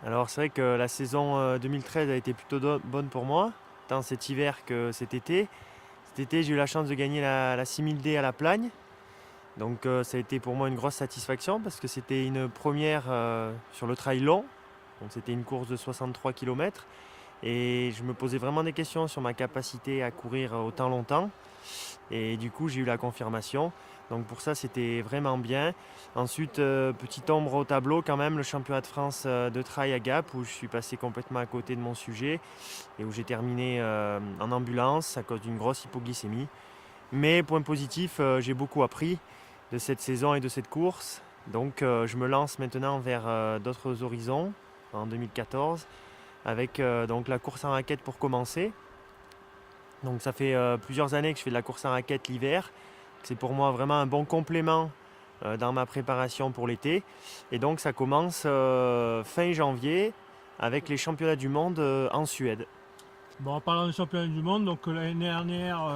Alors c'est vrai que la saison 2013 a été plutôt bonne pour moi, tant cet hiver que cet été. Cet été, j'ai eu la chance de gagner la 6000D à La Plagne. Donc ça a été pour moi une grosse satisfaction parce que c'était une première sur le trail long. Donc c'était une course de 63 km et je me posais vraiment des questions sur ma capacité à courir autant longtemps. Et du coup, j'ai eu la confirmation. Donc pour ça, c'était vraiment bien. Ensuite, petite ombre au tableau quand même, le championnat de France de trail à Gap, où je suis passé complètement à côté de mon sujet et où j'ai terminé en ambulance à cause d'une grosse hypoglycémie. Mais point positif, j'ai beaucoup appris de cette saison et de cette course. Donc je me lance maintenant vers d'autres horizons en 2014 avec donc la course en raquette pour commencer. Donc ça fait plusieurs années que je fais de la course en raquette l'hiver. C'est pour moi vraiment un bon complément dans ma préparation pour l'été. Et donc ça commence fin janvier avec les championnats du monde en Suède. Bon, en parlant des championnats du monde, donc l'année dernière,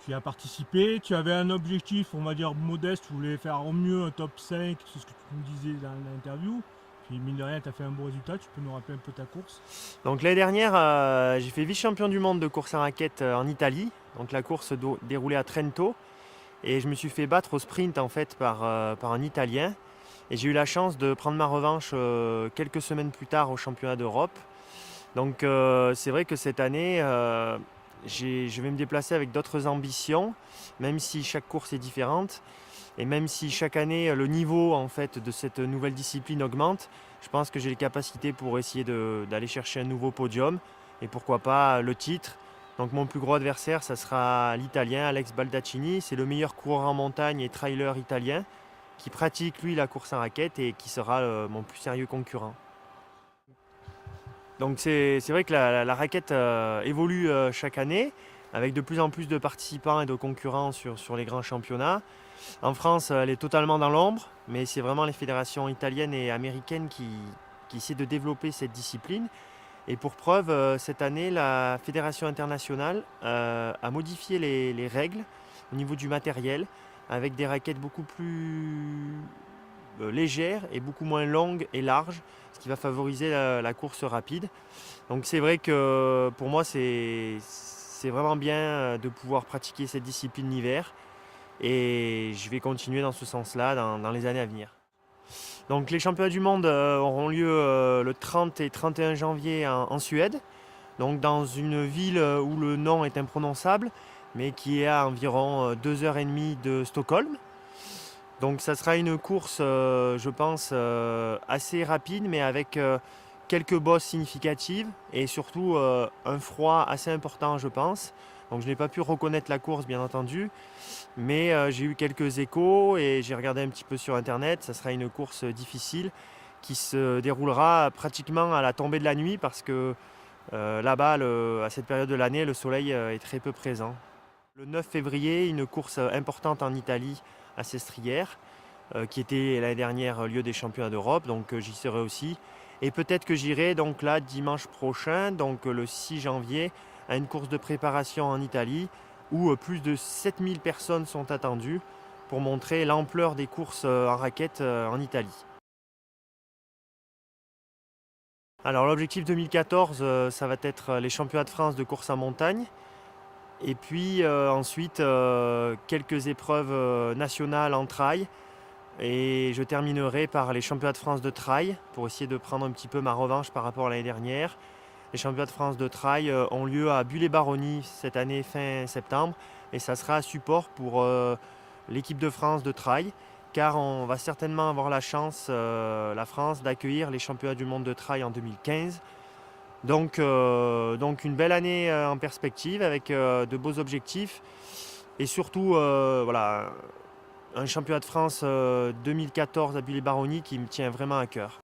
tu y as participé. Tu avais un objectif, on va dire modeste, tu voulais faire au mieux un top 5, c'est ce que tu nous disais dans l'interview. Puis mine de rien, tu as fait un bon résultat, tu peux nous rappeler un peu ta course? Donc l'année dernière, j'ai fait vice-champion du monde de course en raquette en Italie. Donc la course déroulée à Trento. Et je me suis fait battre au sprint en fait par un Italien. Et j'ai eu la chance de prendre ma revanche quelques semaines plus tard au championnat d'Europe. Donc c'est vrai que cette année, je vais me déplacer avec d'autres ambitions, même si chaque course est différente. Et même si chaque année le niveau en fait de cette nouvelle discipline augmente, je pense que j'ai les capacités pour essayer d'aller chercher un nouveau podium et pourquoi pas le titre. Donc mon plus gros adversaire, ça sera l'Italien Alex Baldaccini. C'est le meilleur coureur en montagne et trailer italien qui pratique lui la course en raquette et qui sera mon plus sérieux concurrent. Donc c'est vrai que la raquette évolue chaque année avec de plus en plus de participants et de concurrents sur les grands championnats. En France, elle est totalement dans l'ombre, mais c'est vraiment les fédérations italiennes et américaines qui essaient de développer cette discipline. Et pour preuve, cette année, la Fédération internationale a modifié les règles au niveau du matériel avec des raquettes beaucoup plus légères et beaucoup moins longues et larges, ce qui va favoriser la course rapide. Donc c'est vrai que pour moi, c'est vraiment bien de pouvoir pratiquer cette discipline l'hiver et je vais continuer dans ce sens-là dans les années à venir. Donc les championnats du monde auront lieu le 30 et 31 janvier en Suède, donc dans une ville où le nom est imprononçable, mais qui est à environ 2 heures et demie de Stockholm. Donc ça sera une course, je pense, assez rapide, mais avec quelques bosses significatives et surtout un froid assez important, je pense. Donc je n'ai pas pu reconnaître la course, bien entendu, mais j'ai eu quelques échos et j'ai regardé un petit peu sur Internet. Ça sera une course difficile qui se déroulera pratiquement à la tombée de la nuit parce que là-bas, à cette période de l'année, le soleil est très peu présent. Le 9 février, une course importante en Italie à Sestrières, qui était l'année dernière lieu des championnats d'Europe, donc j'y serai aussi. Et peut-être que j'irai donc là dimanche prochain, donc le 6 janvier, à une course de préparation en Italie où plus de 7000 personnes sont attendues pour montrer l'ampleur des courses en raquette en Italie. Alors l'objectif 2014, ça va être les championnats de France de course en montagne. Et puis ensuite, quelques épreuves nationales en trail. Et je terminerai par les championnats de France de trail pour essayer de prendre un petit peu ma revanche par rapport à l'année dernière. Les championnats de France de trail ont lieu à Bulle-et-Baronnie cette année fin septembre. Et ça sera à support pour l'équipe de France de trail. Car on va certainement avoir la chance, la France, d'accueillir les championnats du monde de trail en 2015. Donc une belle année en perspective avec de beaux objectifs et surtout voilà, un championnat de France 2014 à Bulle-et-Baronnie qui me tient vraiment à cœur.